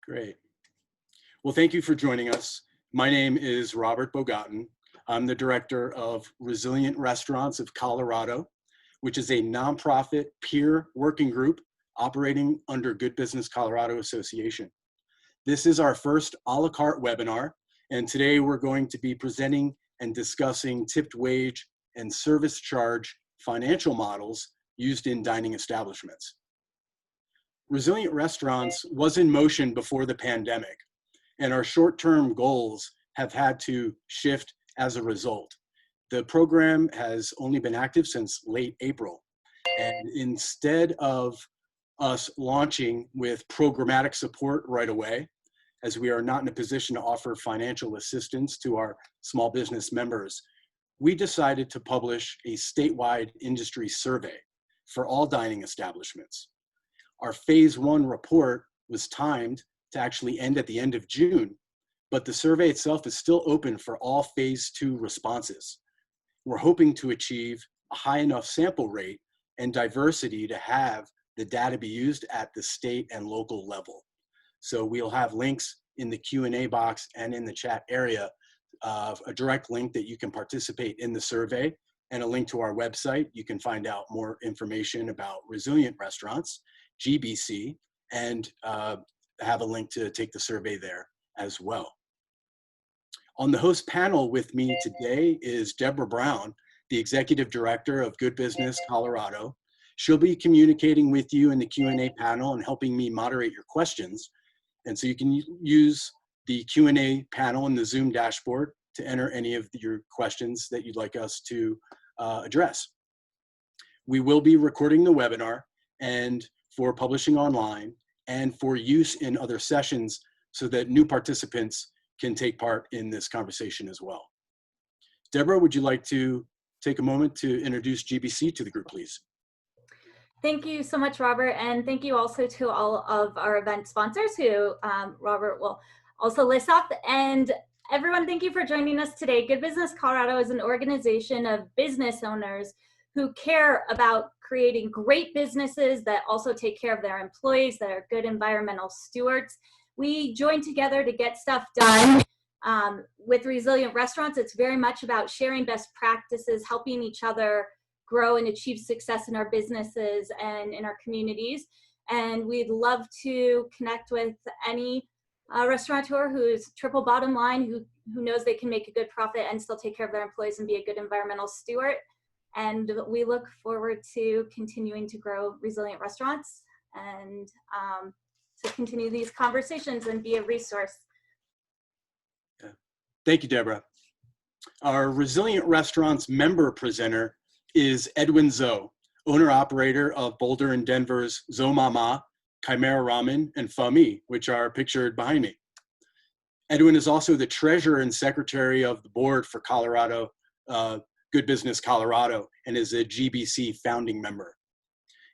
Great. Well, thank you for joining us. My name is Robert Bogatin. I'm the director of Resilient Restaurants of Colorado, which is a nonprofit peer working group operating under Good Business Colorado Association. This is our first a la carte webinar, and today we're going to be presenting and discussing tipped wage and service charge financial models used in dining establishments. Resilient Restaurants was in motion before the pandemic, and our short-term goals have had to shift as a result. The program has only been active since late April, and instead of us launching with programmatic support right away, as we are not in a position to offer financial assistance to our small business members, we decided to publish a statewide industry survey for all dining establishments. Our phase 1 report was timed to actually end at the end of June, but the survey itself is still open for all phase 2 responses. We're hoping to achieve a high enough sample rate and diversity to have the data be used at the state and local level. So we'll have links in the Q&A box and in the chat area, a direct link that you can participate in the survey, and a link to our website. You can find out more information about Resilient Restaurants, GBC, and have a link to take the survey there as well. On the host panel with me today is Debra Brown, the Executive Director of Good Business Colorado. She'll be communicating with you in the Q&A panel and helping me moderate your questions. And so you can use the Q&A panel in the Zoom dashboard to enter any of your questions that you'd like us to address. We will be recording the webinar and for publishing online and for use in other sessions so that new participants can take part in this conversation as well. Debra, would you like to take a moment to introduce GBC to the group, please? Thank you so much, Robert, and thank you also to all of our event sponsors who Robert will also list off. And everyone, thank you for joining us today. Good Business Colorado is an organization of business owners who care about creating great businesses that also take care of their employees, that are good environmental stewards. We join together to get stuff done. With Resilient Restaurants, it's very much about sharing best practices, helping each other grow and achieve success in our businesses and in our communities. And we'd love to connect with any restaurateur who's triple bottom line, who knows they can make a good profit and still take care of their employees and be a good environmental steward. And we look forward to continuing to grow Resilient Restaurants and to continue these conversations and be a resource. Yeah. Thank you, Debra. Our Resilient Restaurants member presenter is Edwin Zoe, owner-operator of Boulder and Denver's Zo Mama, Chimera Ramen, and Pho Me, which are pictured behind me. Edwin is also the treasurer and secretary of the board for Colorado, Good Business Colorado, and is a GBC founding member.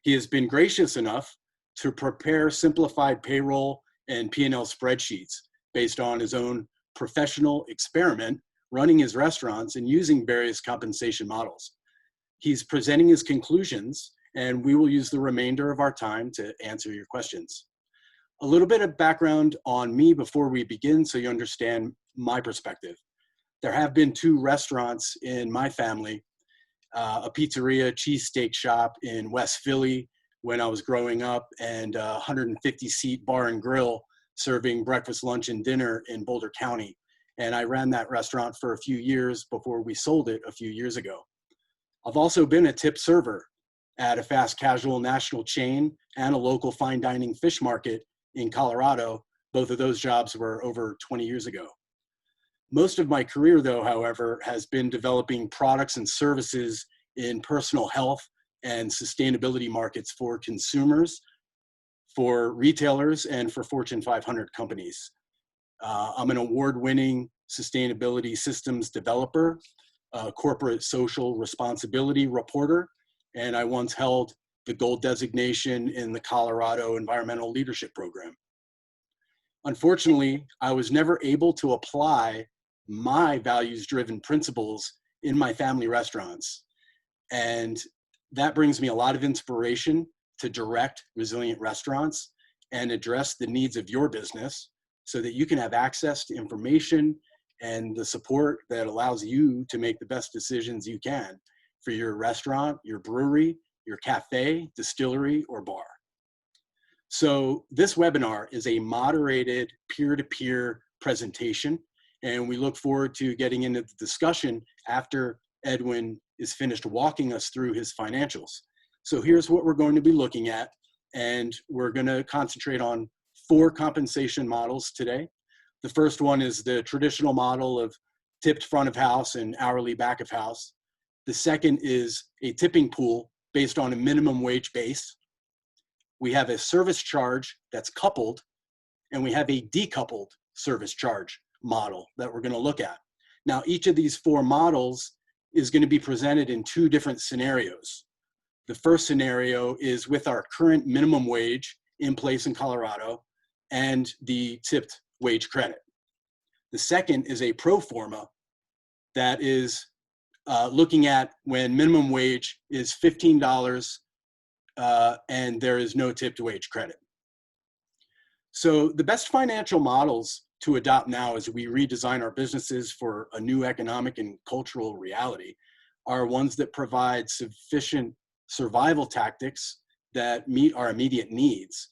He has been gracious enough to prepare simplified payroll and P&L spreadsheets based on his own professional experiment, running his restaurants and using various compensation models. He's presenting his conclusions, and we will use the remainder of our time to answer your questions. A little bit of background on me before we begin so you understand my perspective. There have been 2 restaurants in my family, a pizzeria, cheesesteak shop in West Philly when I was growing up, and a 150-seat bar and grill serving breakfast, lunch, and dinner in Boulder County. And I ran that restaurant for a few years before we sold it a few years ago. I've also been a tip server at a fast casual national chain and a local fine dining fish market in Colorado. Both of those jobs were over 20 years ago. Most of my career, though, however, has been developing products and services in personal health and sustainability markets for consumers, for retailers, and for Fortune 500 companies. I'm an award-winning sustainability systems developer, corporate social responsibility reporter, and I once held the gold designation in the Colorado Environmental Leadership Program. Unfortunately, I was never able to apply my values-driven principles in my family restaurants. And that brings me a lot of inspiration to direct Resilient Restaurants and address the needs of your business so that you can have access to information and the support that allows you to make the best decisions you can for your restaurant, your brewery, your cafe, distillery, or bar. So this webinar is a moderated peer-to-peer presentation, and we look forward to getting into the discussion after Edwin is finished walking us through his financials. So here's what we're going to be looking at, and we're going to concentrate on 4 compensation models today. The first one is the traditional model of tipped front of house and hourly back of house. The second is a tipping pool based on a minimum wage base. We have a service charge that's coupled, and we have a decoupled service charge model that we're going to look at. Now, each of these 4 models is going to be presented in 2 different scenarios. The first scenario is with our current minimum wage in place in Colorado and the tipped wage credit. The second is a pro forma that is looking at when minimum wage is $15 and there is no tipped wage credit. So the best financial models to adopt now as we redesign our businesses for a new economic and cultural reality are ones that provide sufficient survival tactics that meet our immediate needs.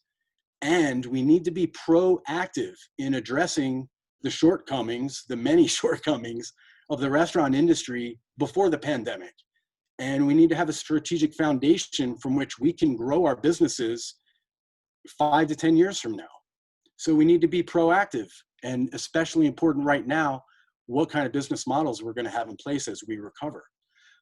And we need to be proactive in addressing the shortcomings, the many shortcomings of the restaurant industry before the pandemic. And we need to have a strategic foundation from which we can grow our businesses 5 to 10 years from now. So we need to be proactive, and especially important right now, what kind of business models we're going to have in place as we recover.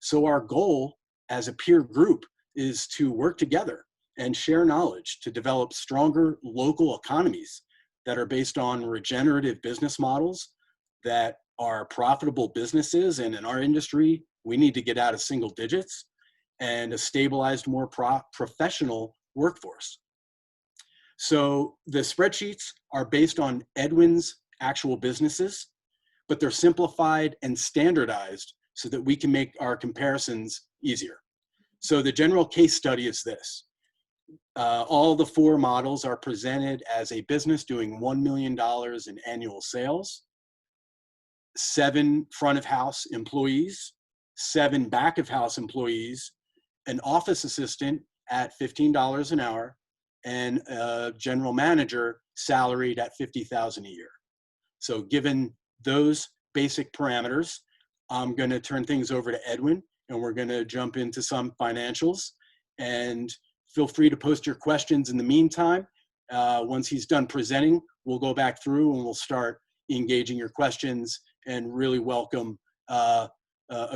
So our goal as a peer group is to work together and share knowledge to develop stronger local economies that are based on regenerative business models that are profitable businesses. And in our industry, we need to get out of single digits, and a stabilized, more professional workforce. So the spreadsheets are based on Edwin's actual businesses, but they're simplified and standardized so that we can make our comparisons easier. So the general case study is this. All the 4 models are presented as a business doing $1 million in annual sales, 7 front of house employees, 7 back of house employees, an office assistant at $15 an hour, and a general manager salaried at $50,000 a year. So given those basic parameters, I'm going to turn things over to Edwin, and we're going to jump into some financials. And feel free to post your questions in the meantime. Once he's done presenting, we'll go back through and we'll start engaging your questions and really welcome a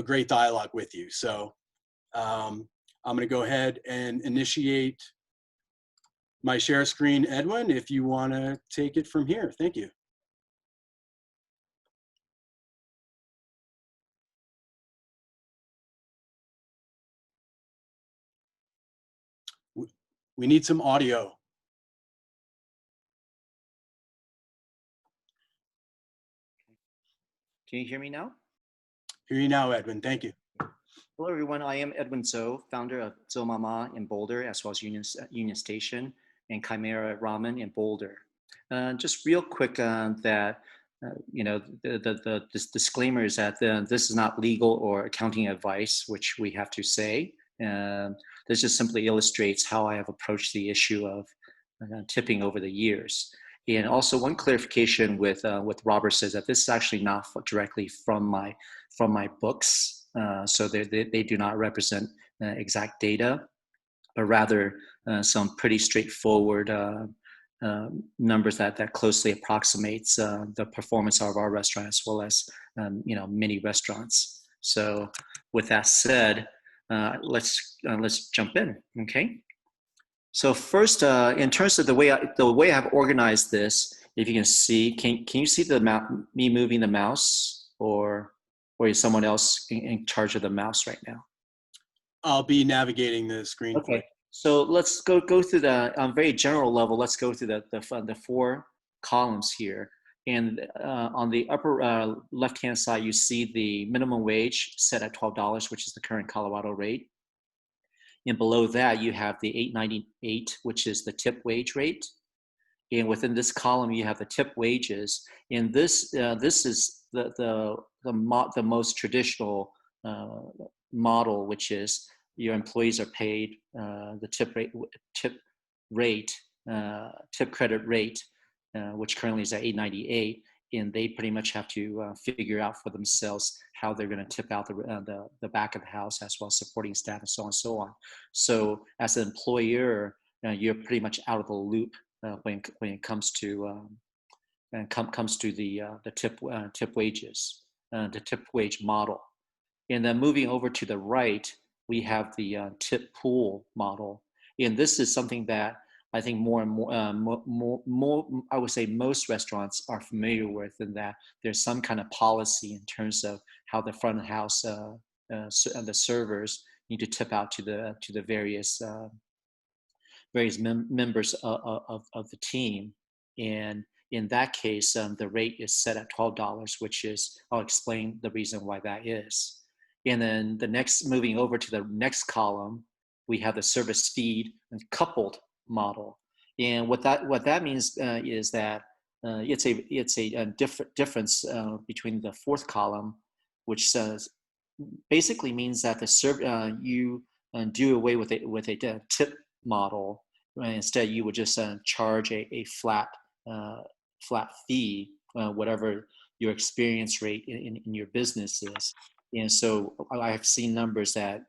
great dialogue with you. So I'm going to go ahead and initiate my share screen. Edwin, if you want to take it from here. Thank you. We need some audio. Can you hear me now? Hear you now, Edwin. Thank you. Hello, everyone. I am Edwin Zhou, founder of Zhou Mama in Boulder, as well as Union Station and Chimera Ramen in Boulder. Just real quick that, this disclaimer is that this is not legal or accounting advice, which we have to say. This just simply illustrates how I have approached the issue of tipping over the years. And also one clarification with Robert says that this is actually not directly from my books. So they do not represent exact data, but rather some pretty straightforward numbers that closely approximates the performance of our restaurant as well as many restaurants. So with that said, let's jump in. Okay. So first, in terms of the way I've organized this, if you can see, can you see me moving the mouse, or is someone else in charge of the mouse right now? I'll be navigating the screen. Okay. So let's go through the very general level. Let's go through the 4 columns here. And on the upper left-hand side, you see the minimum wage set at $12, which is the current Colorado rate. And below that, you have the $8.98, which is the tip wage rate. And within this column, you have the tip wages. And this is the most traditional model, which is your employees are paid the tip credit rate, which currently is at $8.98, and they pretty much have to figure out for themselves how they're going to tip out the back of the house, as well as supporting staff and so on and so on. So as an employer, you're pretty much out of the loop when it comes to the tip wages, the tip wage model. And then moving over to the right, we have the tip pool model. And this is something that I think more and more, I would say most restaurants are familiar with, in that there's some kind of policy in terms of how the front of house, the servers need to tip out to the various members of the team. And in that case, the rate is set at $12, which is, I'll explain the reason why that is. And then moving over to the next column, we have the service fee and coupled model. And what that means is that it's a difference between the fourth column, which says basically means that you do away with a tip model. Instead, you would just charge a flat fee, whatever your experience rate in your business is. And so I've seen numbers that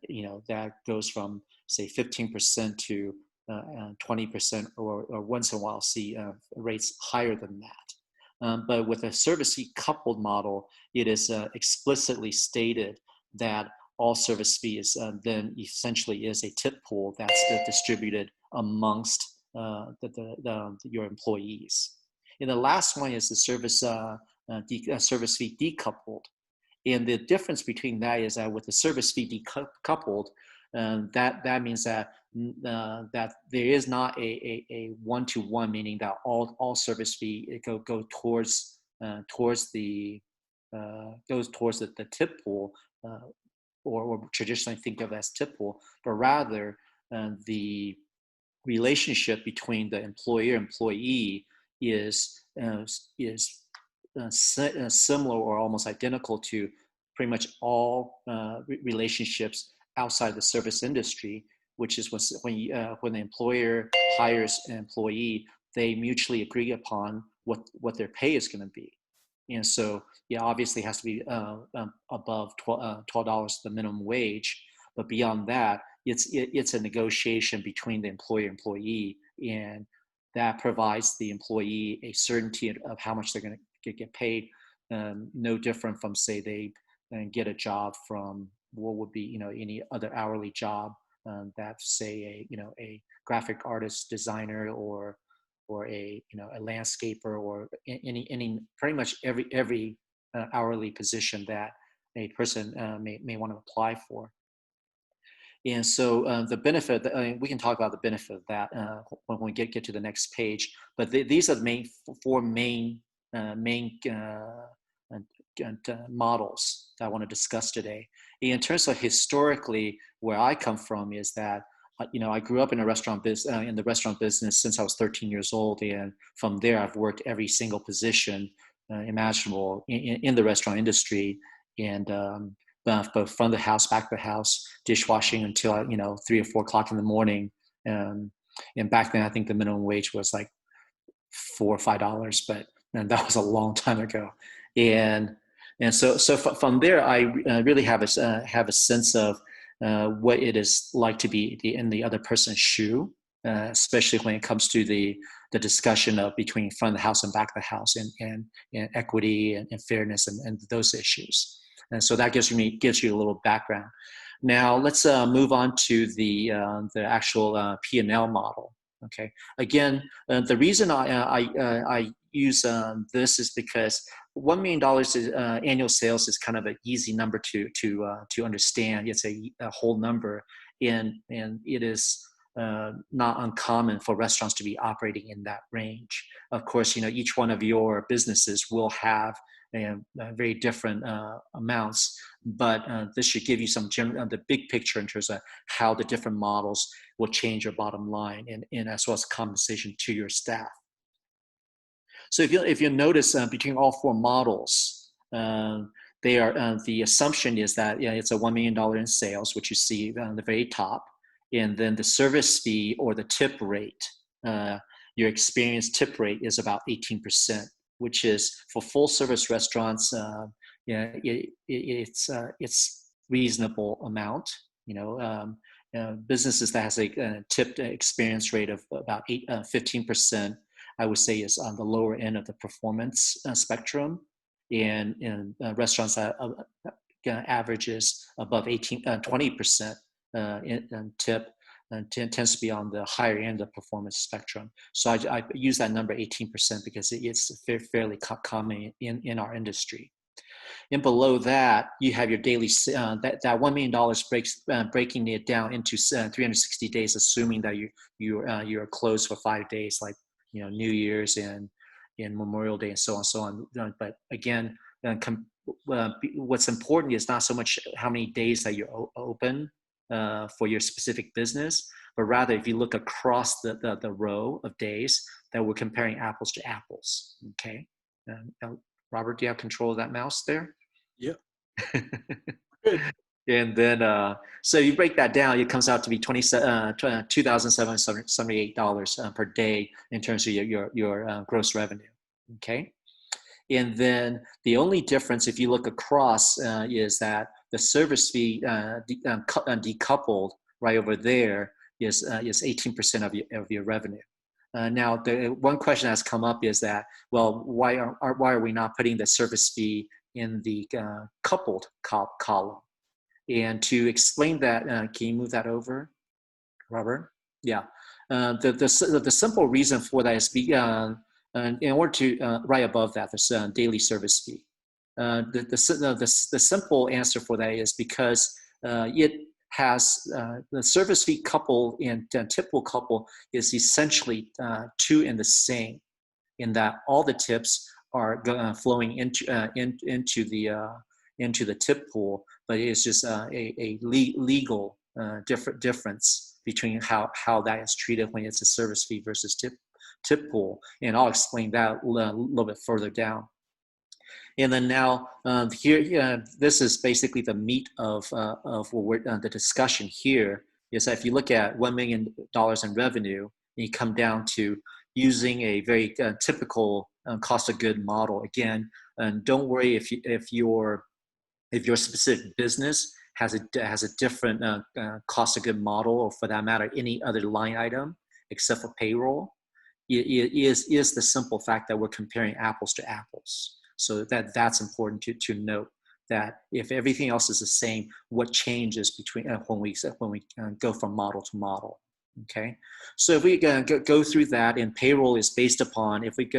that goes from say 15% to 20%, or once in a while see rates higher than that. But with a service fee coupled model, it is explicitly stated that all service fees then essentially is a tip pool that's distributed amongst your employees. And the last one is the service fee decoupled. And the difference between that is that with the service fee decoupled, that means that that there is not a one-to-one, meaning that all service fee go towards the tip pool, or traditionally think of as tip pool, but rather the relationship between the employer-employee is similar or almost identical to pretty much all relationships outside the service industry, which is when the employer hires an employee, they mutually agree upon what their pay is going to be. And so, yeah, obviously it has to be above $12 the minimum wage, but beyond that, it's a negotiation between the employer-employee, and that provides the employee a certainty of how much they're going to get paid. No different from, say, they get a job from what would be any other hourly job, that say a graphic artist, designer, or a a landscaper, or any pretty much every hourly position that a person may want to apply for. And so the benefit, we can talk about the benefit of that when we get to the next page. But these are the four main models that I want to discuss today. In terms of historically, where I come from is that I grew up in the restaurant business since I was 13 years old, and from there I've worked every single position imaginable in the restaurant industry, and both front of the house, back of the house, dishwashing until 3 or 4 o'clock in the morning. And back then I think the minimum wage was like $4 or $5, but that was a long time ago. And so from there, I really have a sense of what it is like to be in the other person's shoe, especially when it comes to the discussion of between front of the house and back of the house, and equity and fairness and those issues. And so that gives you a little background. Now let's move on to the actual P&L model. Okay. Again, the reason I use this is because $1 million is, annual sales is kind of an easy number to understand. It's a whole number, and it is not uncommon for restaurants to be operating in that range. Of course, each one of your businesses will have very different amounts, but this should give you some the big picture in terms of how the different models will change your bottom line, and as well as compensation to your staff. So if you notice between all four models, they are the assumption is that it's a $1 million in sales, which you see on the very top, and then the service fee or the tip rate, your experience tip rate is about 18%, which is for full service restaurants, it's reasonable amount. Businesses that has a tipped experience rate of about 15%, I would say is on the lower end of the performance spectrum, and restaurants that averages above 20% in tip tends to be on the higher end of the performance spectrum. So I use that number 18% because it's fairly common in our industry. And below that, you have your daily, that $1 million breaking it down into 360 days, assuming that you're closed for 5 days, like New Year's and Memorial Day and so on. But again, what's important is not so much how many days that you're open for your specific business, but rather if you look across the row of days that we're comparing apples to apples. Okay, Robert, do you have control of that mouse there? Yeah. Good. And then, so you break that down, it comes out to be $2,778 per day in terms of your gross revenue. Okay. And then the only difference, if you look across, is that the service fee decoupled right over there is 18% of your revenue. Now, the one question that's come up is that, well, why are we not putting the service fee in the coupled column? And to explain that, can you move that over, Robert? Yeah. The simple reason for that is in order to right above that, there's a daily service fee. The simple answer for that is because it has the service fee couple and typical couple is essentially two in the same, in that all the tips are flowing into the tip pool, but it's just a legal difference between how that is treated when it's a service fee versus tip pool, and I'll explain that a little bit further down. And then now here, this is basically the meat of what the discussion here is that if you look at $1 million in revenue, and you come down to using a very typical cost of good model. Again, and don't worry if your specific business has a different cost of good model, or for that matter, any other line item except for payroll. It is the simple fact that we're comparing apples to apples. So that's important to note, that if everything else is the same, what changes between when we go from model to model. Okay, so if we go through that, and payroll is based upon, if we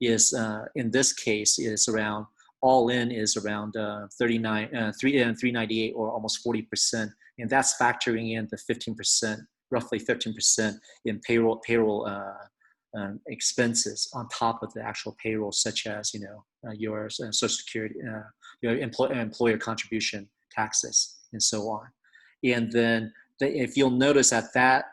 in this case is around, all in is around 398 or almost 40%, and that's factoring in the 15%, roughly 15% in payroll expenses on top of the actual payroll, such as your Social Security, your employer contribution taxes, and so on. And then if you'll notice that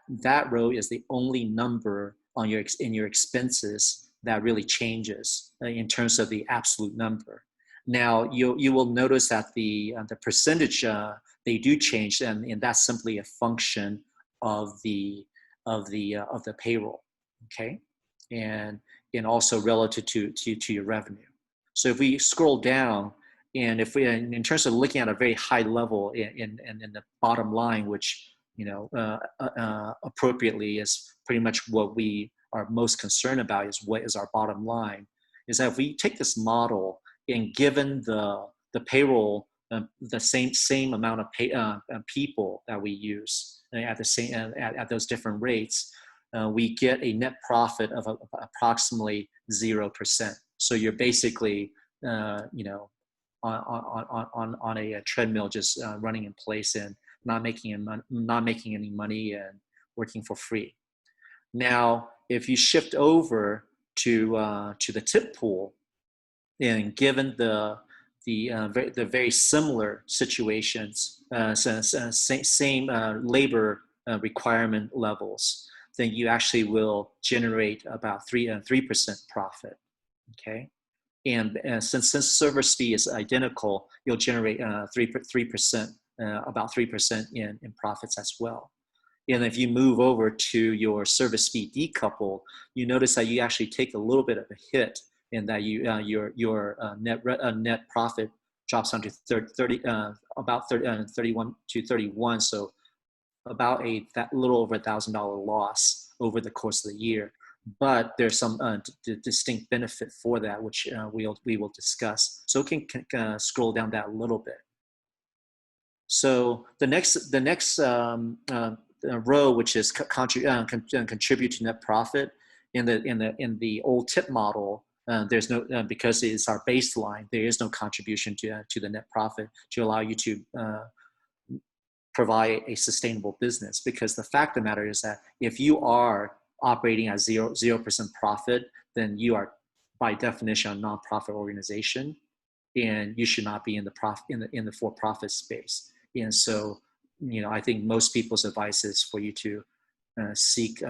row is the only number on in your expenses that really changes in terms of the absolute number. Now you will notice that the percentage they do change, and that's simply a function of the payroll. Okay, and also relative to your revenue. So if we scroll down, and if we, in terms of looking at a very high level in the bottom line, which appropriately is pretty much what we are most concerned about, is what is our bottom line, is that if we take this model and given the payroll, the same amount of people that we use at the same at those different rates, we get a net profit of approximately 0%. So you're basically on a treadmill, just running in place and not making any money and working for free. Now, if you shift over to the tip pool, and given the very similar situations, same labor requirement levels, then you actually will generate about 3% profit. Okay. And since service fee is identical, you'll generate 3%, about 3% in profits as well. And if you move over to your service fee decoupled, you notice that you actually take a little bit of a hit, in that your net profit drops down to 31 to 31, so about that little over $1,000 loss over the course of the year. But there's some distinct benefit for that, which we will discuss. So we can scroll down that a little bit. So the next row, which is contribute to net profit, in the old tip model, there's no because it's our baseline. There is no contribution to the net profit to allow you to provide a sustainable business. Because the fact of the matter is that if you are operating at 0% profit, then you are by definition a nonprofit organization, and you should not be in the for-profit space. And so, I think most people's advice is for you to seek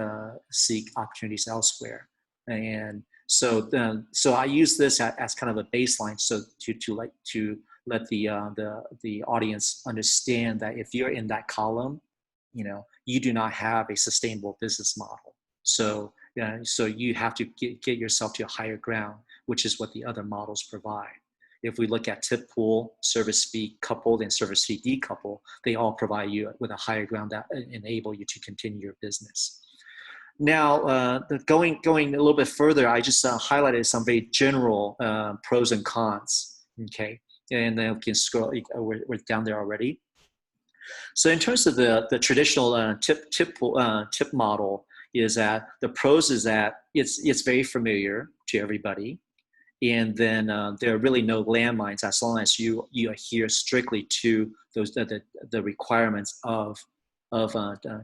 opportunities elsewhere. And so I use this as kind of a baseline, so to let the audience understand that if you're in that column, you do not have a sustainable business model. So you have to get yourself to a higher ground, which is what the other models provide. If we look at tip pool, service fee coupled, and service fee decoupled, they all provide you with a higher ground that enable you to continue your business. Now, going a little bit further, I just highlighted some very general pros and cons. Okay, and then we can scroll. We're down there already. So in terms of the traditional tip model, is that the pros is that it's very familiar to everybody. And then there are really no landmines as long as you adhere strictly to those the requirements of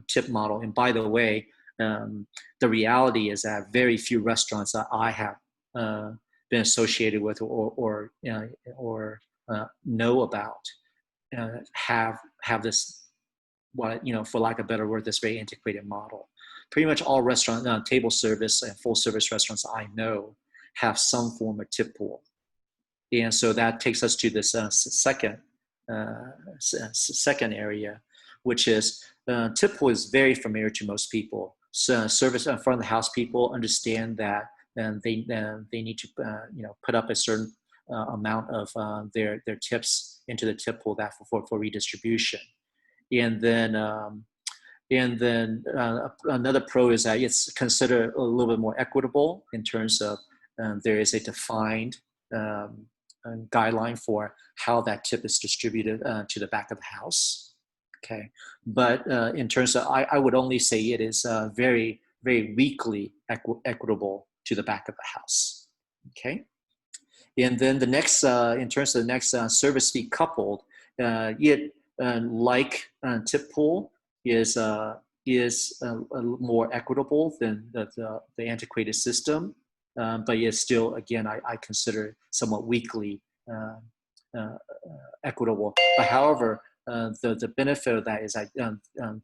tip model. And by the way, the reality is that very few restaurants that I have been associated with or know about have this, for lack of a better word, this very integrated model. Pretty much all restaurant table service and full service restaurants I know have some form of tip pool. And so that takes us to this second area, which is tip pool is very familiar to most people. So service front of the house people understand that they need to put up a certain amount of their tips into the tip pool that for redistribution. And then another pro is that it's considered a little bit more equitable in terms of there is a defined guideline for how that tip is distributed to the back of the house. Okay, but in terms of, I would only say it is very, very weakly equitable to the back of the house. Okay, and then the next, in terms of the next service fee coupled, it like tip pool is more equitable than the antiquated system. But yet still, again, I consider somewhat weakly equitable. But however, the benefit of that is that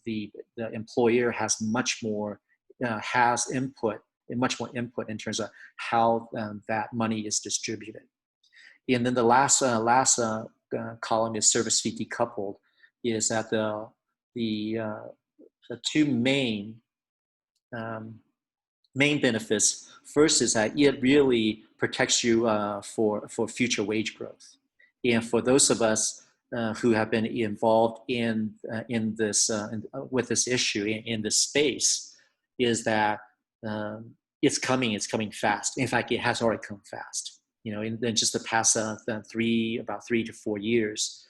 the employer has much more input in terms of how that money is distributed. And then the last column is service fee decoupled. Is that the two main benefits. First is that it really protects you for future wage growth. And for those of us who have been involved in this with this issue in this space, is that it's coming fast. In fact, it has already come fast. In just the past about 3 to 4 years,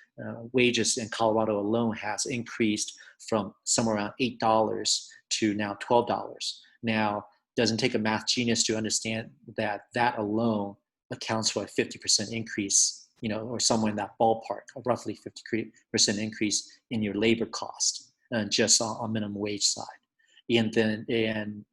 wages in Colorado alone has increased from somewhere around $8 to now $12. Now, doesn't take a math genius to understand that alone accounts for a 50% increase, or somewhere in that ballpark, a roughly 50% increase in your labor cost, just on minimum wage side. And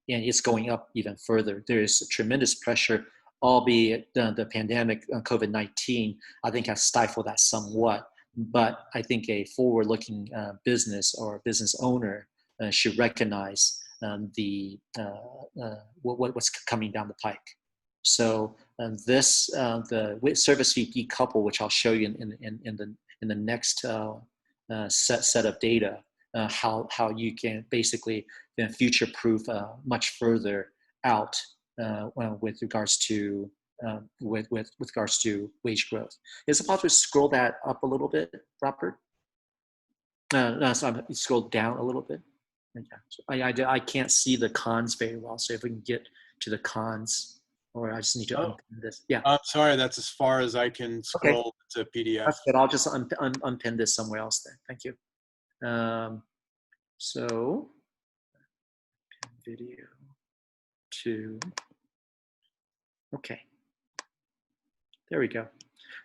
it's going up even further. There is tremendous pressure, albeit the pandemic, COVID-19, I think has stifled that somewhat. But I think a forward-looking business or business owner should recognize what's coming down the pike. So the service fee decouple, which I'll show you in the next set of data, how you can basically future-proof much further out with regards to with regards to wage growth. Is it possible to scroll that up a little bit, Robert? No, so I'm scroll down a little bit. Yeah, so I can't see the cons very well, so if we can get to the cons, or I just need to unpin this. Yeah. I'm sorry, that's as far as I can scroll to PDF. That's good. I'll just unpin this somewhere else then. Thank you. So, video to, okay. There we go.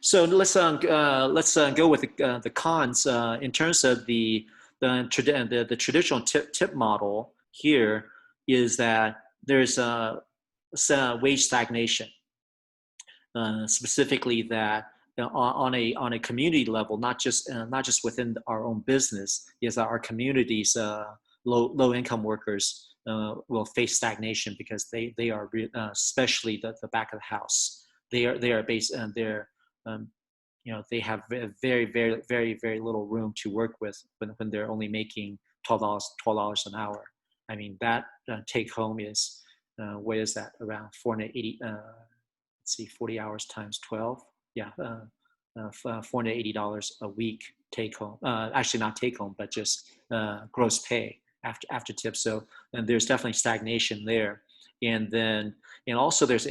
So let's go with the cons in terms of the traditional tip model. Here is that there's wage stagnation, specifically that on a community level, not just within our own business, is that our communities, low income workers will face stagnation because they are especially the back of the house. They are based and they're they have very little room to work with when they're only making $12 an hour. I mean, that take home is what is that, around 480 let's see, 40 hours times 12, yeah, $480 a week take home, actually not take home, but just gross pay after tips. So and there's definitely stagnation there. And then also there's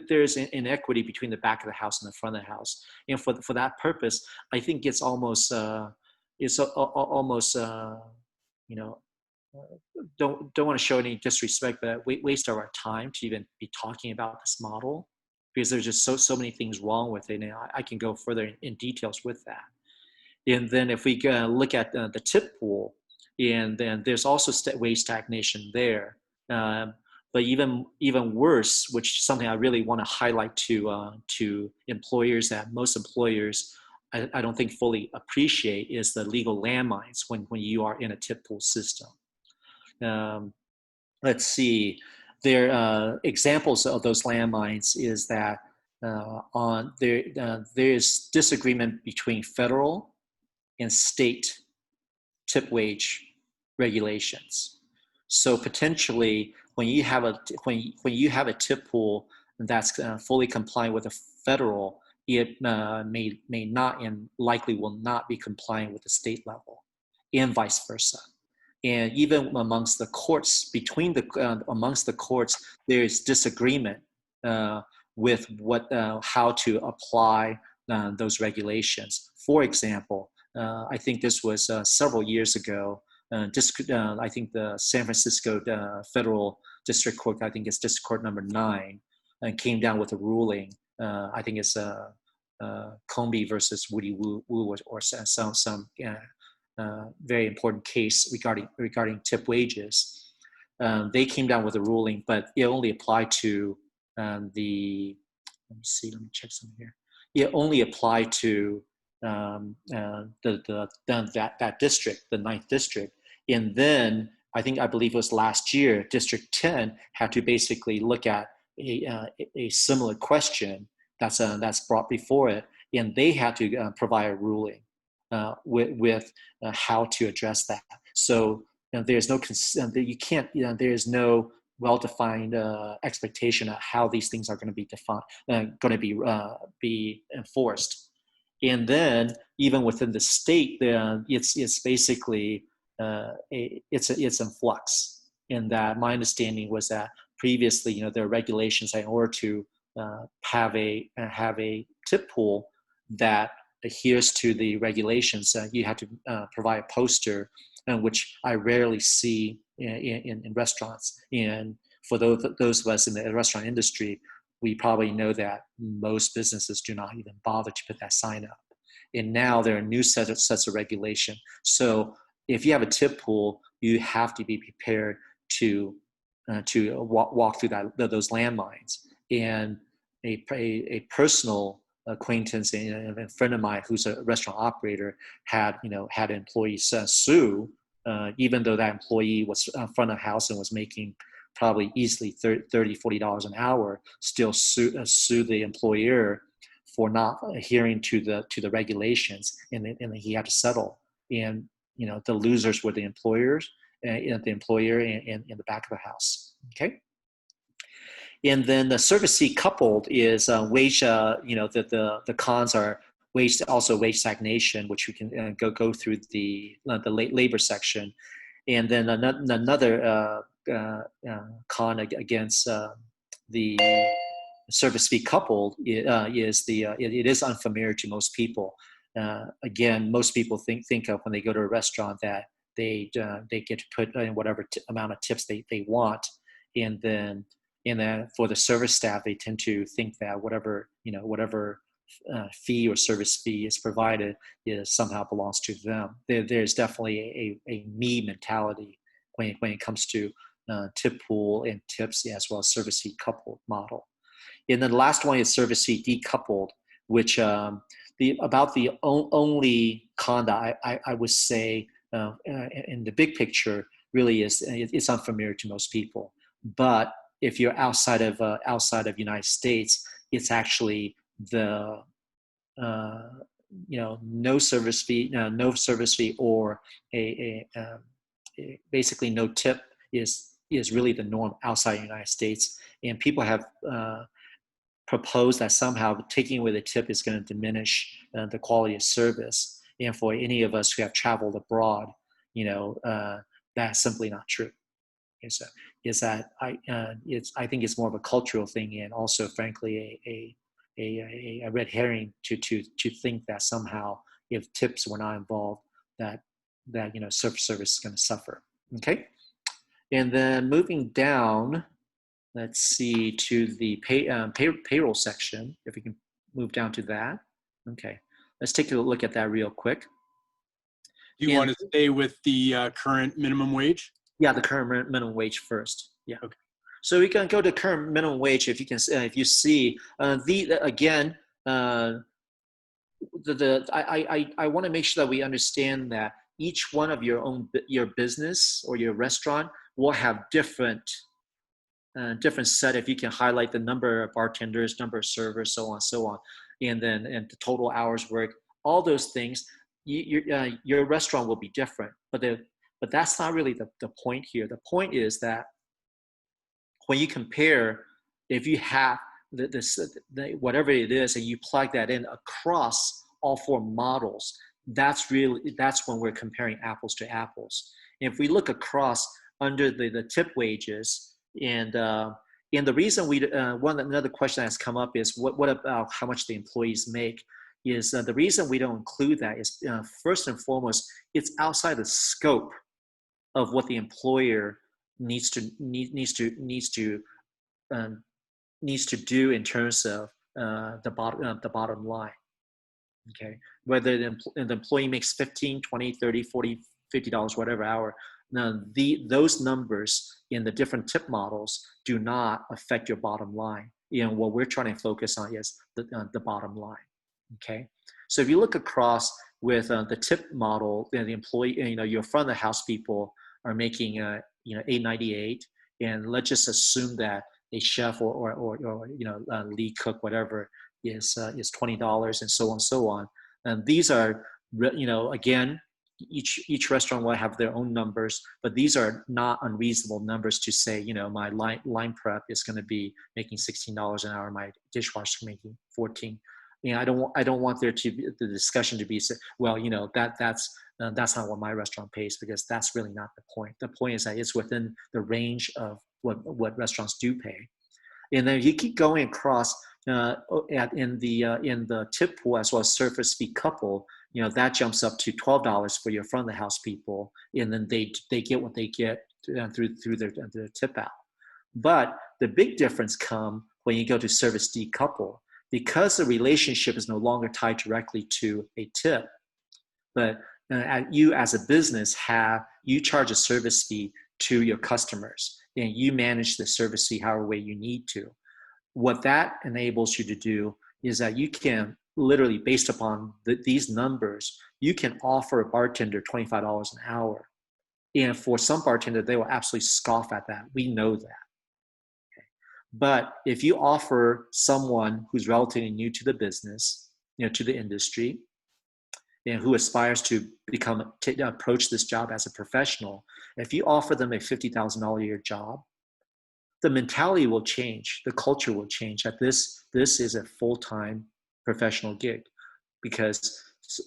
there's inequity between the back of the house and the front of the house. And for that purpose, I think it's almost don't want to show any disrespect, but waste of our time to even be talking about this model, because there's just so many things wrong with it. And I can go further in details with that. And then if we look at the tip pool, and then there's also wage stagnation there. But even worse, which is something I really want to highlight to employers, that most employers I don't think fully appreciate, is the legal landmines when you are in a tip pool system. Let's see, there examples of those landmines is that there's disagreement between federal and state tip wage regulations. So potentially, when you have a tip pool that's fully compliant with the federal, it may not and likely will not be compliant with the state level, and vice versa. And even amongst the courts, amongst the courts, there is disagreement with how to apply those regulations. For example, I think this was several years ago. I think the San Francisco Federal District Court, I think it's District Court number 9, came down with a ruling. I think it's Comby versus Woody Woo or some very important case regarding tip wages. They came down with a ruling, but it only applied to let me check something here. It only applied to that district, the 9th district. And then I believe it was last year, District 10 had to basically look at a similar question that's brought before it, and they had to provide a ruling with how to address that. So there's no there is no well-defined expectation of how these things are going to be defined, be enforced. And then even within the state, it's basically it's in flux. In that, my understanding was that previously, there are regulations that in order to have a tip pool that adheres to the regulations, you have to provide a poster, which I rarely see in restaurants. And for those of us in the restaurant industry, we probably know that most businesses do not even bother to put that sign up. And now there are new sets of regulation. So if you have a tip pool, you have to be prepared to walk through those landmines. And a personal acquaintance and a friend of mine who's a restaurant operator had employees sue, even though that employee was front of house and was making probably easily $30, $40 an hour, still sue the employer for not adhering to the regulations, and he had to settle. And the losers were the employers, the employer, and in the back of the house. Okay. And then the service fee coupled is wage. The cons are wage stagnation, which we can go through the labor section, and then another con against the service fee coupled is it is unfamiliar to most people. Again, most people think of when they go to a restaurant that they get to put in whatever amount of tips they want, and then for the service staff, they tend to think that whatever fee or service fee is provided somehow belongs to them. There's definitely a me mentality when it comes to tip pool and tips, as well as service fee coupled model. And then the last one is service fee decoupled, which the only con that I would say in the big picture really is it's unfamiliar to most people. But if you're outside of United States, it's actually the no service fee or basically no tip is really the norm outside the United States. And people have proposed that somehow taking away the tip is going to diminish the quality of service. And for any of us who have traveled abroad, that's simply not true. I think it's more of a cultural thing, and also, frankly, a red herring to think that somehow if tips were not involved, that service is going to suffer. Okay, and then moving down, let's see, to the payroll section. If we can move down to that. Okay, let's take a look at that real quick. Do you want to stay with the current minimum wage? Yeah, the current minimum wage first. Yeah. Okay. So we can go to current minimum wage. If you see I want to make sure that we understand that each one of your business or your restaurant will have different set. If you can highlight the number of bartenders, number of servers, so on, and the total hours worked, all those things, your restaurant will be different. But that's not really the point here. The point is that when you compare, if you have whatever it is, and you plug that in across all four models, that's when we're comparing apples to apples. And if we look across under the tip wages, and the reason another question that's come up is what about how much the employees make? Is the reason we don't include that is first and foremost, it's outside the scope of what the employer needs to do in terms of the bottom line. Okay, whether the employee makes $15, $20, $30, $40, $50, whatever hour. Now, those numbers in the different tip models do not affect your bottom line. What we're trying to focus on is the bottom line. Okay, so if you look across with the tip model, the employee, your front of the house people are making $8.98, and let's just assume that a chef or lead cook, whatever, is $20, and so on. And these are, again, each restaurant will have their own numbers, but these are not unreasonable numbers to say, my line prep is going to be making $16 an hour, my dishwasher making $14. I don't want there to be the discussion to be, well, that's not what my restaurant pays, because that's really not the point. The point is that it's within the range of what restaurants do pay. And then you keep going across in the tip pool as well as service fee couple, that jumps up to $12 for your front of the house people, and then they get what they get through their tip out. But the big difference comes when you go to service decoupled, because the relationship is no longer tied directly to a tip, but you as a business you charge a service fee to your customers, and you manage the service fee however way you need to. What that enables you to do is that you can literally, based upon these numbers, you can offer a bartender $25 an hour, And for some bartender, they will absolutely scoff at that. We know that. Okay. But if you offer someone who's relatively new to the business, to the industry, and who aspires to approach this job as a professional, if you offer them a $50,000 a year job, the mentality will change, the culture will change, that this is a full-time professional gig. Because,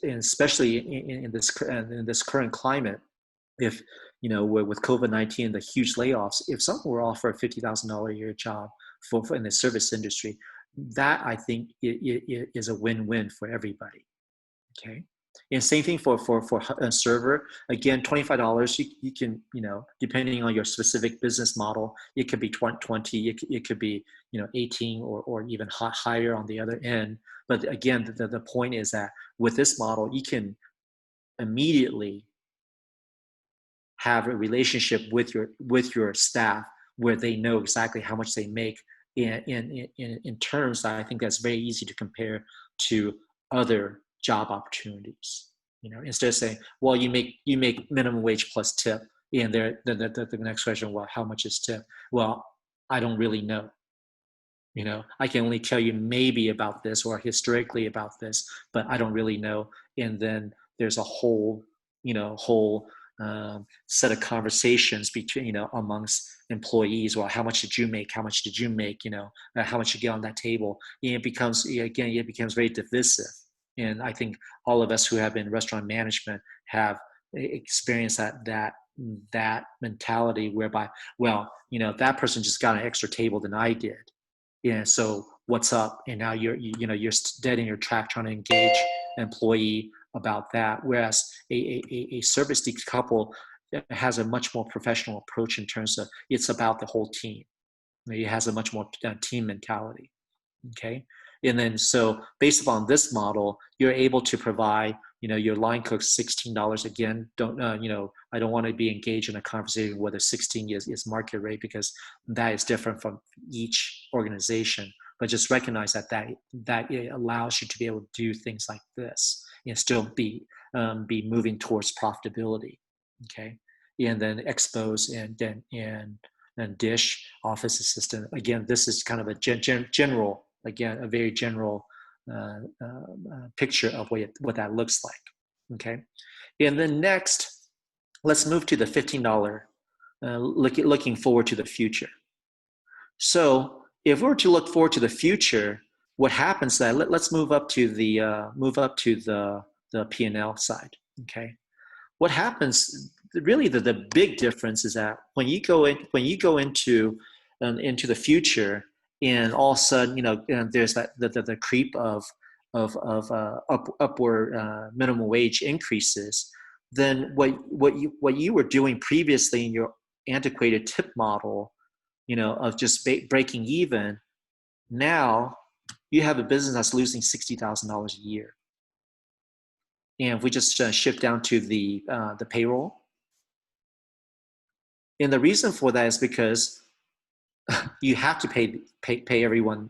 especially in this current climate, if with COVID-19, the huge layoffs, if someone were offered a $50,000 a year job for in the service industry, that I think is a win-win for everybody. Okay. And same thing for a server. Again, $25. You can, depending on your specific business model, it could be 20. It could be 18 or even higher on the other end. But again, the point is that with this model, you can immediately have a relationship with your staff where they know exactly how much they make in terms that I think that's very easy to compare to other job opportunities. Instead of saying, well, you make minimum wage plus tip, and the next question, well, how much is tip? Well, I don't really know. I can only tell you maybe about this or historically about this, but I don't really know. And then there's a whole set of conversations between, amongst employees. Well, how much did you make? How much did you make? How much you get on that table? And it becomes very divisive. And I think all of us who have been in restaurant management have experienced that mentality whereby, well, that person just got an extra table than I did. So what's up? And now you're dead in your track trying to engage an employee about that. Whereas a service decouple has a much more professional approach in terms of it's about the whole team. It has a much more team mentality. Okay. And then, so based upon this model, you're able to provide, your line cook's $16. Again, I don't want to be engaged in a conversation whether 16 is market rate, because that is different from each organization. But just recognize that it allows you to be able to do things like this and still be moving towards profitability. Okay. And then expose and dish, office assistant. Again, this is kind of a general. Again, a very general picture of what that looks like. Okay, and then next, let's move to the $15. Looking forward to the future. So, if we were to look forward to the future, what happens then? Let's move up to the P&L side. Okay, what happens? Really, the big difference is that when you go into the future. And all of a sudden, there's the creep of upward minimum wage increases. Then what you were doing previously in your antiquated tip model, of just breaking even, now you have a business that's losing $60,000 a year. And if we just shift down to the payroll, and the reason for that is because you have to pay everyone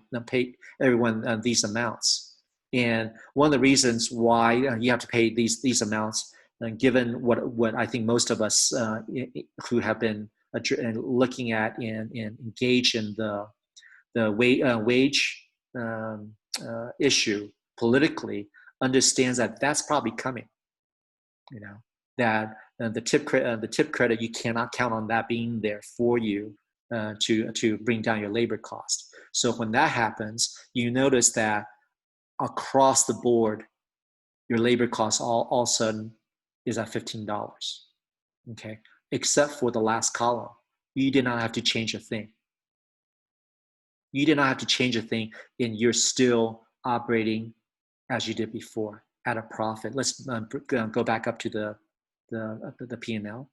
these amounts, and one of the reasons why you have to pay these amounts, given what I think most of us who have been looking at and engaged in the wage issue politically, understands that that's probably coming. That the tip credit, you cannot count on that being there for you. To bring down your labor cost. So when that happens, you notice that across the board, your labor cost all of a sudden is at $15. Okay, except for the last column, you did not have to change a thing. You did not have to change a thing, and you're still operating as you did before at a profit. Let's go back up to the P&L.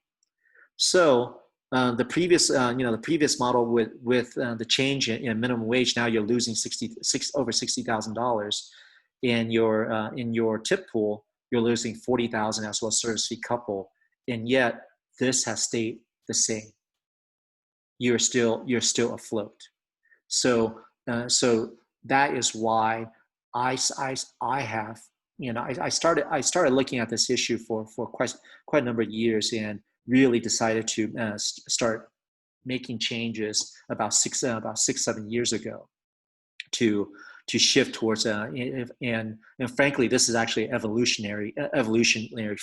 So. The previous model with the change in minimum wage, now you're losing over $60,000. In your tip pool, you're losing $40,000 as well as service fee couple, and yet this has stayed the same. You're still afloat. So that is why I have I started looking at this issue for quite a number of years, and really decided to start making changes about 6-7 years ago to shift towards and frankly, this is actually evolutionary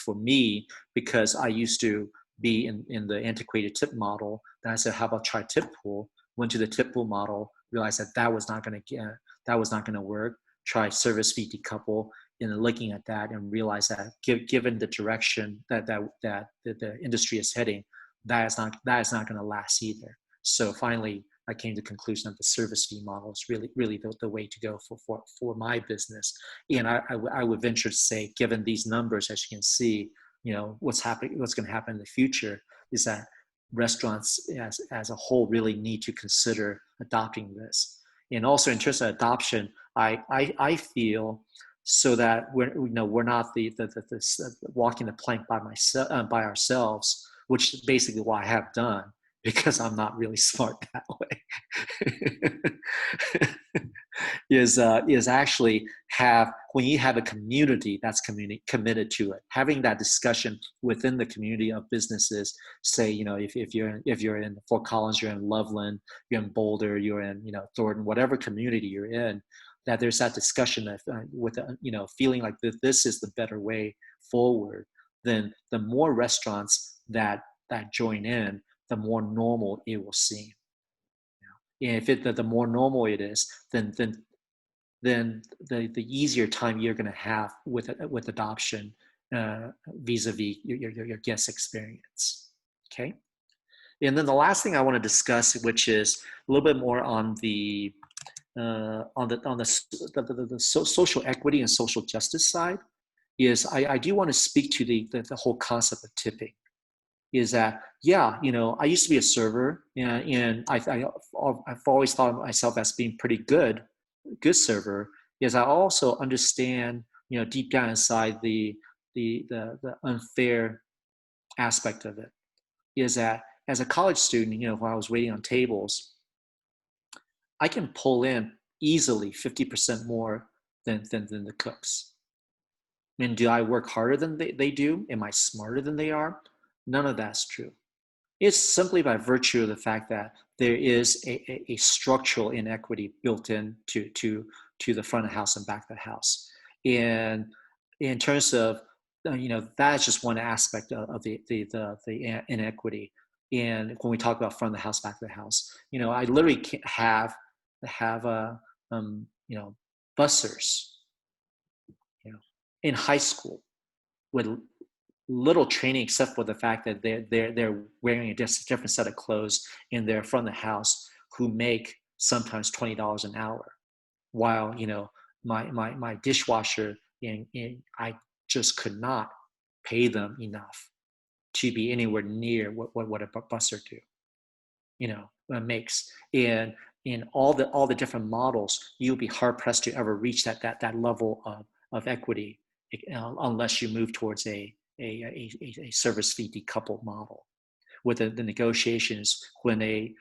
for me, because I used to be in the antiquated tip model. Then I said, how about try tip pool? Went to the tip pool model, realized that was not going to work. Try service fee decouple, and looking at that and realize that given the direction that the industry is heading, that is not going to last either. So finally, I came to the conclusion that the service fee model is really the way to go for my business. And I would venture to say, given these numbers, as you can see, what's going to happen in the future is that restaurants as a whole really need to consider adopting this. And also in terms of adoption, I feel so that we're not the walking the plank by ourselves, which is basically what I have done, because I'm not really smart that way, is actually when you have a community that's committed to it, having that discussion within the community of businesses. Say, if you're in Fort Collins, you're in Loveland, you're in Boulder, you're in Thornton, whatever community you're in, that there's that discussion of with feeling like this is the better way forward. Then the more restaurants that join in, the more normal it will seem. And if the more normal it is, then the easier time you're going to have with adoption vis-a-vis your guest experience. Okay. And then the last thing I want to discuss, which is a little bit more on the social equity and social justice side, is I do want to speak to the whole concept of tipping. Is that, I used to be a server, and I've always thought of myself as being pretty good server. Is I also understand, deep down inside the unfair aspect of it. Is that as a college student, when I was waiting on tables, I can pull in easily 50% more than the cooks. And do I work harder than they do? Am I smarter than they are? None of that's true. It's simply by virtue of the fact that there is a structural inequity built in to the front of the house and back of the house. And in terms of, that's just one aspect of the inequity. And when we talk about front of the house, back of the house, I literally have bussers, in high school with little training, except for the fact that they're wearing a different set of clothes in their front of the house, who make sometimes $20 an hour, while my dishwasher, and I just could not pay them enough to be anywhere near what a busser makes. And in all the different models, you'll be hard pressed to ever reach that level of equity, unless you move towards a service fee decoupled model. With the negotiations, when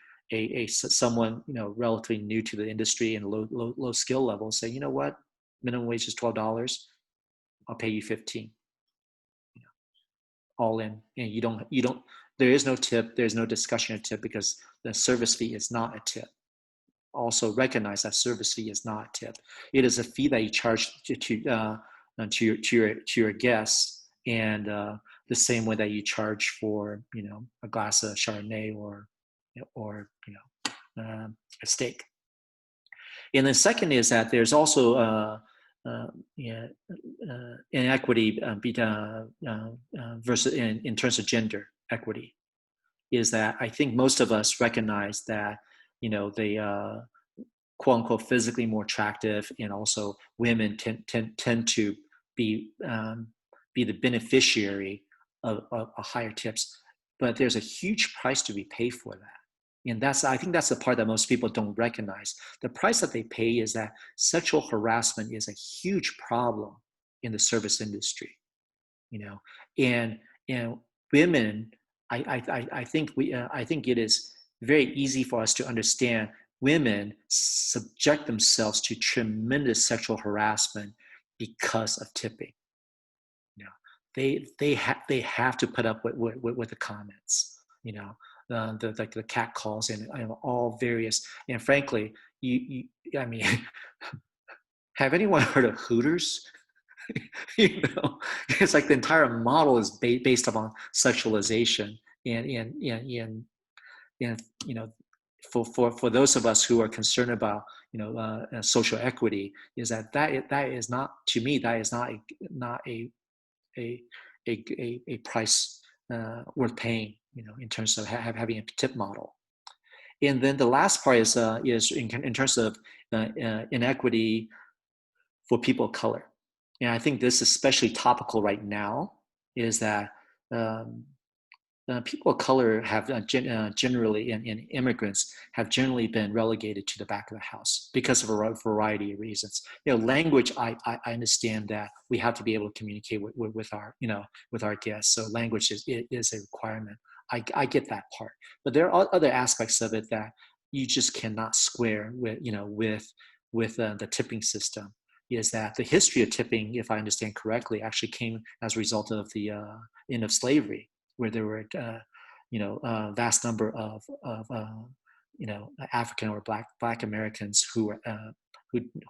someone relatively new to the industry and low skill level say, you know what, minimum wage is $12, I'll pay you $15, all in, and you don't. There is no tip. There's no discussion of tip, because the service fee is not a tip. Also recognize that service fee is not a tip. It is a fee that you charge to your guests, and the same way that you charge for a glass of Chardonnay or a steak. And then second is that there's also inequity versus in terms of gender equity. Is that I think most of us recognize that they quote unquote physically more attractive, and also women tend to be the beneficiary of higher tips, but there's a huge price to be paid for that. And I think that's the part that most people don't recognize. The price that they pay is that sexual harassment is a huge problem in the service industry, and women, I think it is very easy for us to understand women subject themselves to tremendous sexual harassment because of tipping. they have to put up with the comments, the cat calls and all various. And frankly, I mean, have anyone heard of Hooters? It's like the entire model is based upon sexualization, and for those of us who are concerned about social equity, is that is not, to me, that is not a price worth paying, in terms of having a tip model. And then the last part is in terms of inequity for people of color. And I think this is especially topical right now, is that people of color have generally, and immigrants have generally been relegated to the back of the house because of a variety of reasons. Language, I understand that we have to be able to communicate with our guests. So language is a requirement. I get that part, but there are other aspects of it that you just cannot square with the tipping system. Is that the history of tipping, if I understand correctly, actually came as a result of the end of slavery, where there were a vast number of African or Black Americans who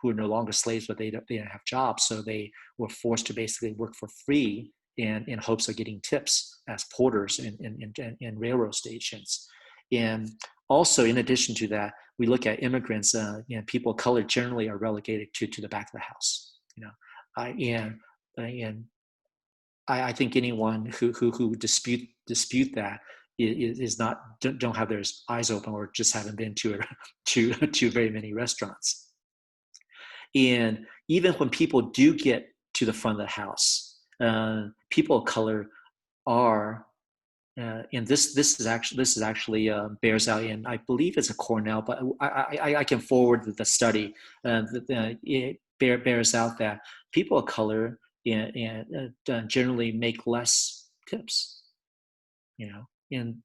were no longer slaves, but they didn't have jobs, so they were forced to basically work for free in hopes of getting tips as porters in railroad stations. And also, in addition to that, we look at immigrants. People of color generally are relegated to the back of the house. I think anyone who dispute that is not, don't have their eyes open, or just haven't been to very many restaurants. And even when people do get to the front of the house, people of color are. And this is actually bears out in, I believe it's a Cornell, but I can forward the study. It bears out that people of color generally make less tips. And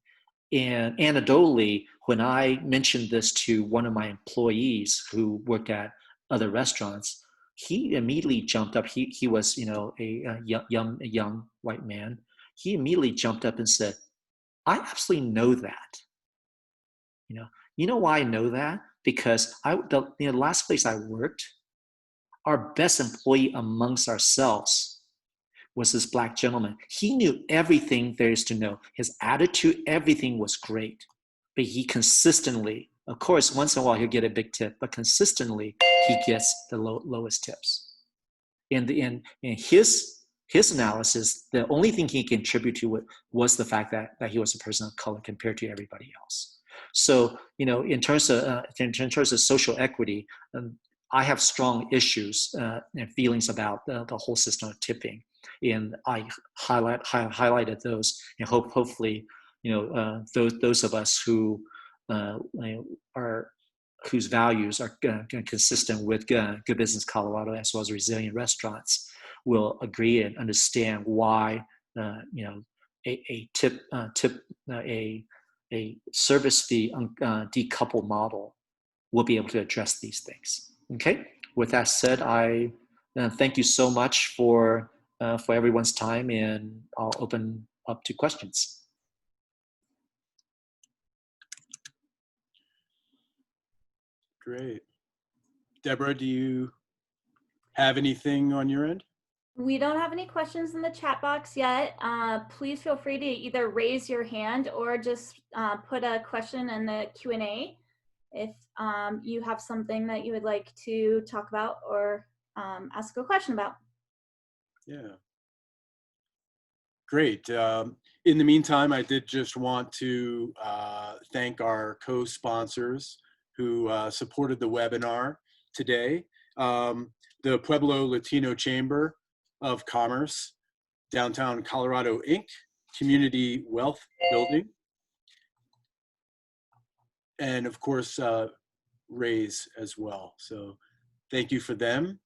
anecdotally, when I mentioned this to one of my employees who worked at other restaurants, he immediately jumped up. He was a young white man. He immediately jumped up and said, "I absolutely know that. You know why I know that? Because the last place I worked, our best employee amongst ourselves was this Black gentleman. He knew everything there is to know. His attitude, everything was great. But he consistently, of course, once in a while he'll get a big tip, but consistently he gets the lowest tips. And his analysis, the only thing he contributed to it was the fact that he was a person of color compared to everybody else. So, in terms of social equity, I have strong issues and feelings about the whole system of tipping, and I highlighted those, and hopefully, those of us who whose values are consistent with Good Business Colorado, as well as Resilient Restaurants, will agree and understand why a service fee decoupled model will be able to address these things. Okay. With that said, I thank you so much for everyone's time, and I'll open up to questions. Great. Deborah, do you have anything on your end? We don't have any questions in the chat box yet. Please feel free to either raise your hand or just put a question in the Q&A if you have something that you would like to talk about or ask a question about. Yeah. Great. In the meantime, I did just want to thank our co-sponsors who supported the webinar today. The Pueblo Latino Chamber of Commerce, Downtown Colorado, Inc., Community Wealth Building, and of course, Raise as well. So thank you for them.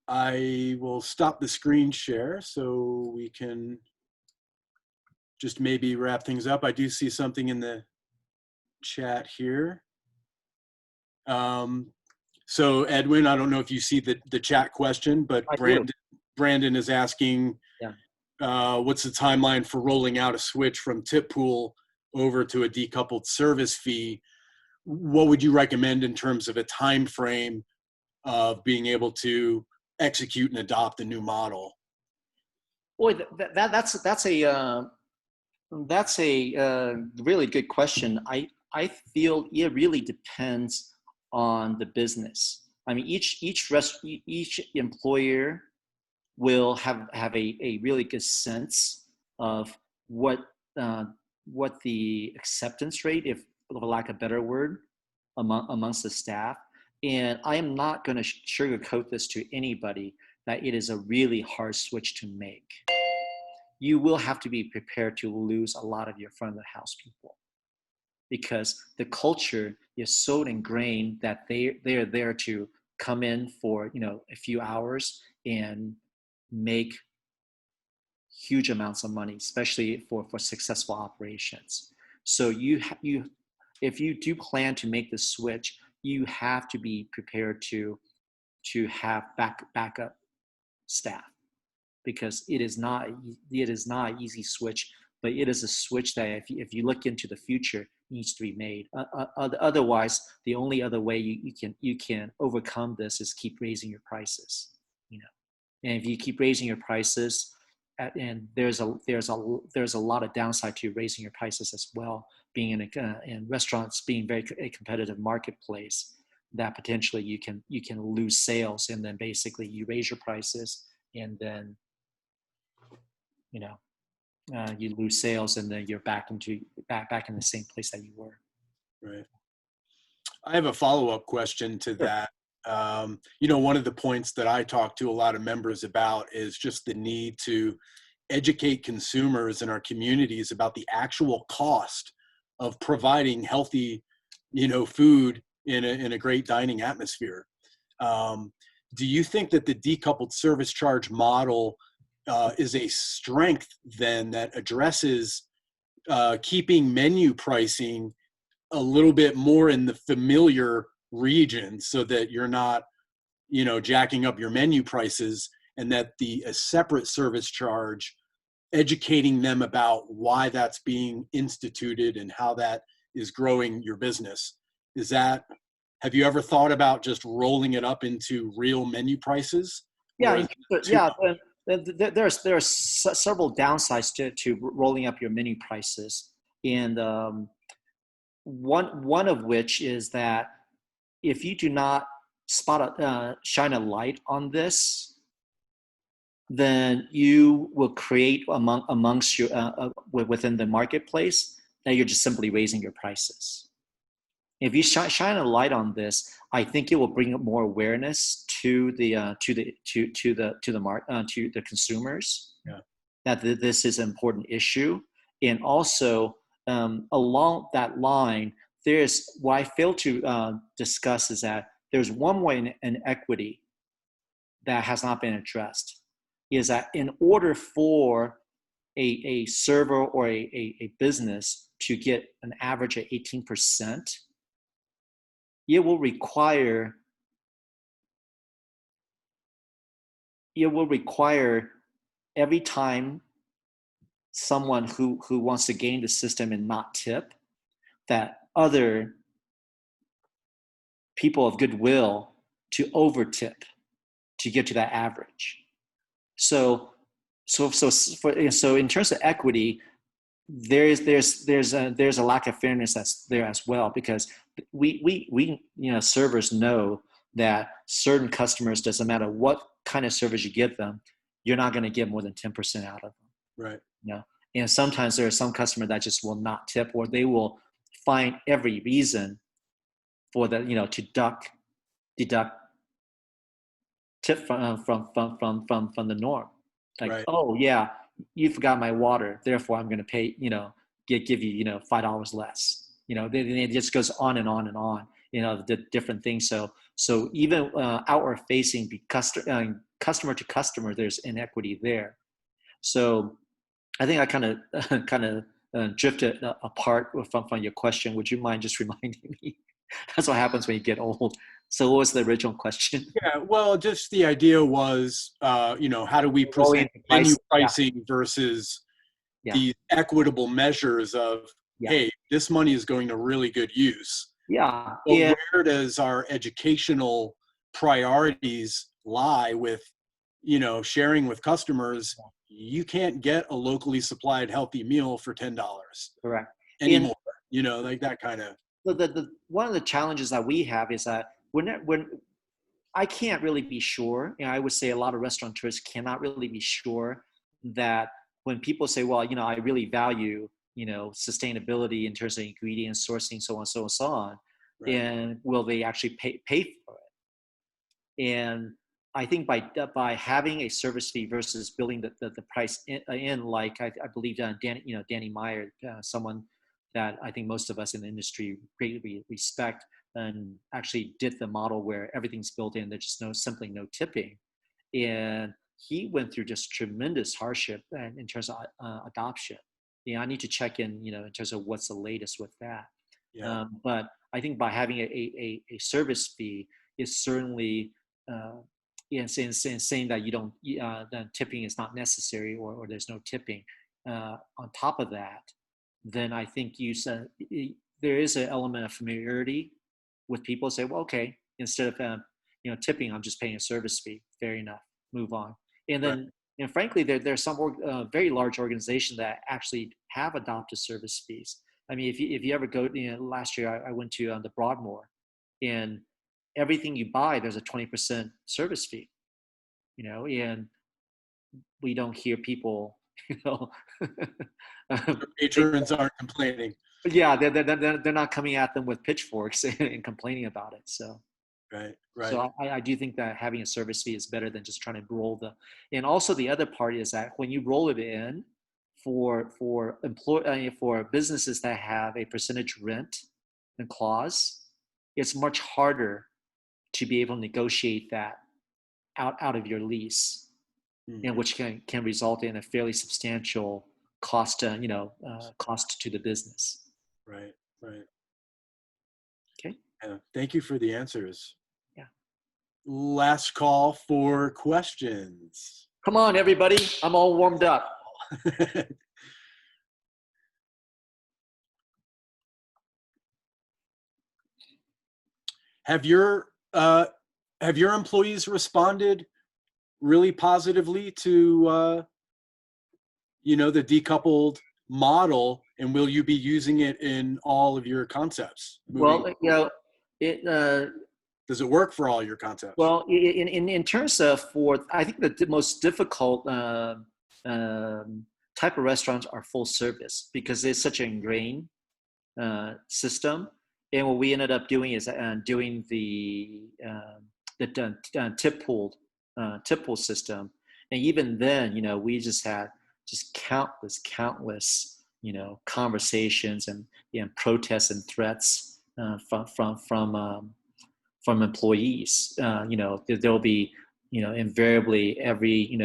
I will stop the screen share so we can just maybe wrap things up. I do see something in the chat here. So Edwin, I don't know if you see the chat question, but Brandon is asking, Yeah. what's the timeline for rolling out a switch from tip pool over to a decoupled service fee? What would you recommend in terms of a time frame of being able to execute and adopt a new model? Boy, that's a really good question. I feel it really depends on the business. I mean, each employer will have a really good sense of what the acceptance rate, if for lack of a better word, amongst the staff. And I am not going to sugarcoat this to anybody that it is a really hard switch to make. You will have to be prepared to lose a lot of your front of the house people, because the culture is so ingrained that they are there to come in for a few hours and make huge amounts of money, especially for successful operations. So if you do plan to make the switch, you have to be prepared to have backup staff, because it is not an easy switch, but it is a switch that if you look into the future, needs to be made. Otherwise, the only other way you can overcome this is keep raising your prices. And if you keep raising your prices, and there's a lot of downside to raising your prices as well. Being in restaurants, being very a competitive marketplace, that potentially you can lose sales, and then basically you raise your prices, and then you lose sales, and then you're back in the same place that you were. Right. I have a follow-up question to that. One of the points that I talk to a lot of members about is just the need to educate consumers in our communities about the actual cost of providing healthy, food in a great dining atmosphere. Do you think that the decoupled service charge model is a strength then that addresses keeping menu pricing a little bit more in the familiar region, so that you're not, jacking up your menu prices, and that a separate service charge, educating them about why that's being instituted and how that is growing your business? Have you ever thought about just rolling it up into real menu prices? Yeah, there are several downsides to rolling up your menu prices, and one of which is that if you do not shine a light on this, then you will create amongst your within the marketplace that you're just simply raising your prices. If you shine a light on this, I think it will bring more awareness to the consumers. Yeah. That this is an important issue, and also along that line, what I failed to discuss is that there's one way in equity that has not been addressed, is that in order for a server or a business to get an average of 18%, it will require every time someone who wants to game the system and not tip, that other people of goodwill to over tip to get to that average. So in terms of equity, there's a lack of fairness that's there as well, because we servers know that certain customers, doesn't matter what kind of service you give them, you're not going to get more than 10% out of them. Right. And sometimes there are some customers that just will not tip, or they will find every reason for the to deduct tip from the norm. Like, right. Oh yeah, you forgot my water, therefore I'm going to pay, give you, $5 less. It just goes on and on and on. The different things. So even outward facing, customer to customer, there's inequity there. So I think I kind of drifted apart from your question. Would you mind just reminding me? That's what happens when you get old. So what was the original question? Yeah, well, just the idea was, how do we present into menu price. Yeah. pricing versus Yeah. the equitable measures of, Yeah. hey, this money is going to really good use. Yeah. But And where does our educational priorities lie with, sharing with customers? You can't get a locally supplied healthy meal for $10 correct. anymore. Like that kind of. The one of the challenges that we have is that when I can't really be sure, I would say a lot of restaurateurs cannot really be sure that when people say, well, I really value, sustainability in terms of ingredients, sourcing, so on, so on, so on, Right. and will they actually pay for it? And I think by having a service fee versus building the price in like I believe Danny Meyer, someone that I think most of us in the industry greatly respect, and actually did the model where everything's built in. There's just simply no tipping, and he went through just tremendous hardship in terms of adoption. I need to check in, in terms of what's the latest with that. Yeah. But I think by having a service fee is certainly saying that you don't that tipping is not necessary, or there's no tipping. On top of that, then I think you said there is an element of familiarity with people. Say, well, okay, instead of tipping, I'm just paying a service fee. Fair enough. Move on. And then, frankly, there's some very large organizations that actually have adopted service fees. I mean, if you ever go, last year I went to the Broadmoor, and everything you buy, there's a 20% service fee. And we don't hear people, Patrons aren't complaining. Yeah, they're not coming at them with pitchforks and complaining about it. So, right. So I do think that having a service fee is better than just trying to roll and also the other part is that when you roll it in for businesses that have a percentage rent and clause, it's much harder to be able to negotiate that out of your lease, and which can result in a fairly substantial cost, cost to the business. Right. Okay. Thank you for the answers. Yeah. Last call for questions. Come on, everybody. I'm all warmed up. Have your employees responded really positively to the decoupled model, and will you be using it in all of your concepts? Well, it does it work for all your concepts? Well, in terms of I think the most difficult type of restaurants are full service because it's such an ingrained system. And what we ended up doing is doing the tip pool system. And even then, we just had countless conversations and protests and threats from employees. There'll be invariably every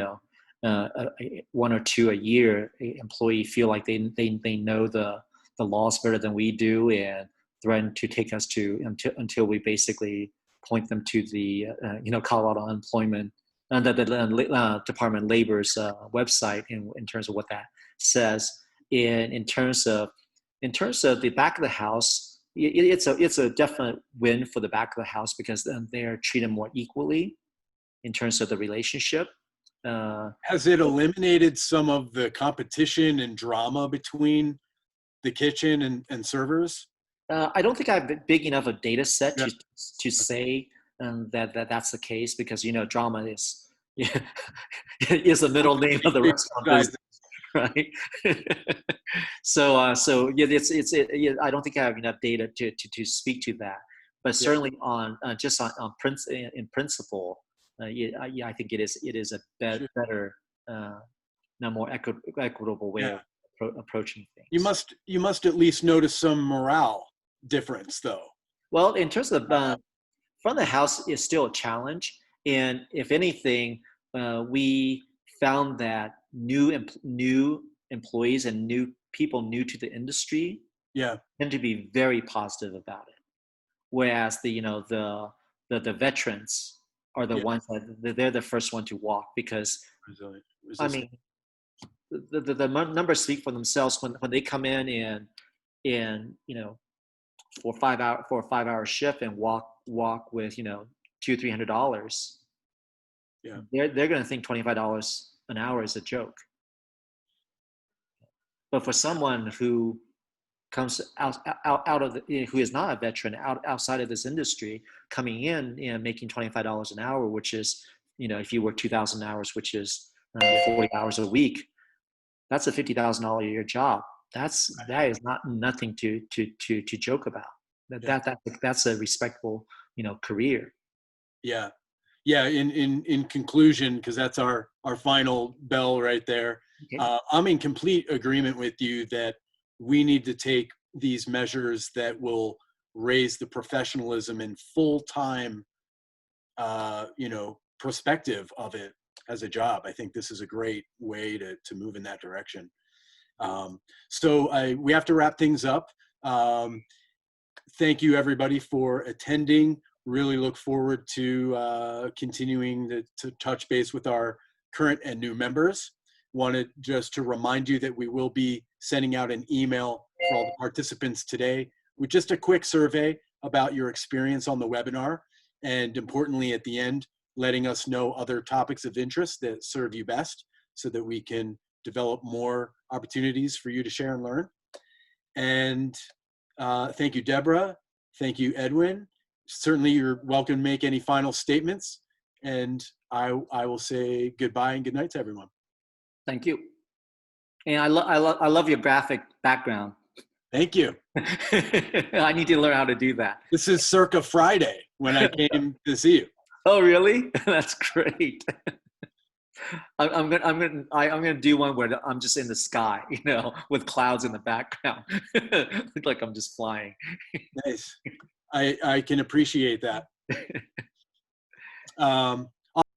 one or two a year employee feel like they know the laws better than we do and threaten to take us until we basically point them to the Colorado Unemployment the Department of Labor's website in terms of what that says. In terms of the back of the house, it's a definite win for the back of the house because then they're treated more equally in terms of the relationship. Has it eliminated some of the competition and drama between the kitchen and servers? I don't think I have big enough a data set to say that's the case because drama is the middle name of the restaurant business, right? So yeah, I don't think I have enough data to speak to that, but certainly in principle, I think it is a better, more equitable way of approaching things. You must at least notice some morale difference, though. Well, in terms of front of the house is still a challenge, and if anything, we found that new employees and new people new to the industry tend to be very positive about it, whereas the the veterans are the Yeah. ones that they're the first one to walk, because Resilient. I Resistant. mean the numbers speak for themselves when they come in for a 5 hour shift and walk with $200-300. Yeah. They're going to think $25 an hour is a joke. But for someone who comes out of who is not a veteran, outside of this industry, coming in and making $25 an hour, which is, if you work 2,000 hours, which is 40 hours a week, that's a $50,000 a year job. That is nothing to joke about. That's a respectable career. Yeah. Yeah. In conclusion, because that's our final bell right there. Okay. I'm in complete agreement with you that we need to take these measures that will raise the professionalism and full-time, perspective of it as a job. I think this is a great way to move in that direction. So we have to wrap things up. Thank you, everybody, for attending. Really look forward to continuing to touch base with our current and new members. Wanted just to remind you that we will be sending out an email for all the participants today with just a quick survey about your experience on the webinar, and importantly, at the end, letting us know other topics of interest that serve you best so that we can develop more opportunities for you to share and learn. And thank you, Debra. Thank you, Edwin. Certainly, you're welcome to make any final statements. And I will say goodbye and good night to everyone. Thank you. And I love your graphic background. Thank you. I need to learn how to do that. This is circa Friday when I came to see you. Oh, really? That's great. I'm gonna do one where I'm just in the sky, with clouds in the background. Look like I'm just flying. Nice. I can appreciate that.